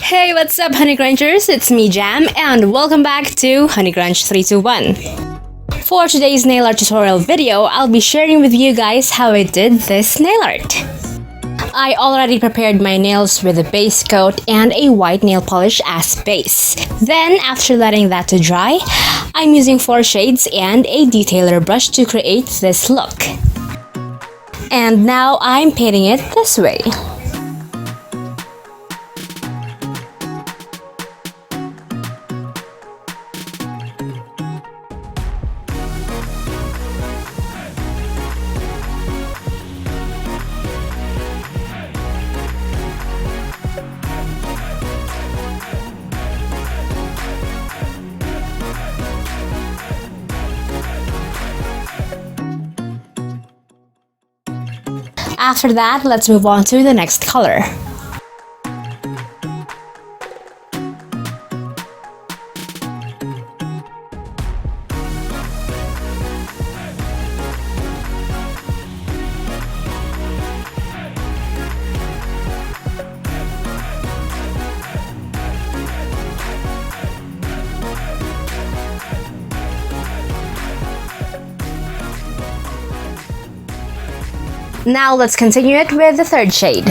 Hey, what's up, honeycrunchers? It's me, Jham, and welcome back to honeycrunch321. For today's nail art tutorial video, I'll be sharing with you guys how I did this nail art. I already prepared my nails with a base coat and a white nail polish as base. Then, after letting that to dry, I'm using 4 shades and a detailer brush to create this look. And now I'm painting it this way. After that, let's move on to the next color. Now let's continue it with the 3rd shade.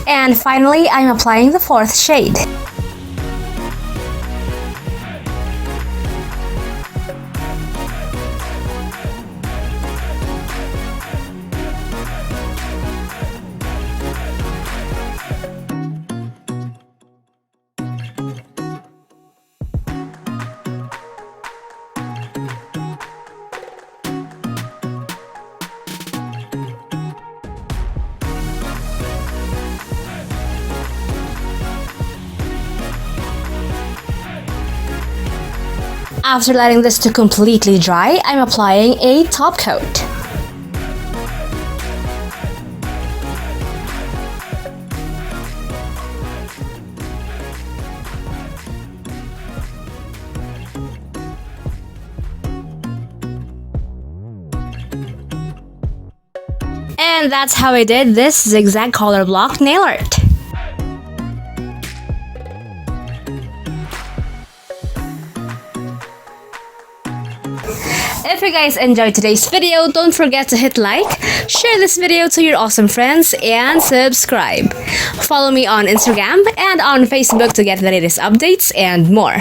And finally, I'm applying the 4th shade. After letting this to completely dry, I'm applying a top coat. And that's how I did this zigzag color block nail art. If you guys enjoyed today's video, don't forget to hit like, share this video to your awesome friends, and subscribe. Follow me on Instagram and on Facebook to get the latest updates and more.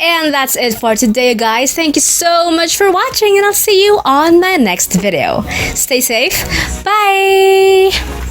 And that's it for today, guys. Thank you so much for watching, and I'll see you on my next video. Stay safe. Bye!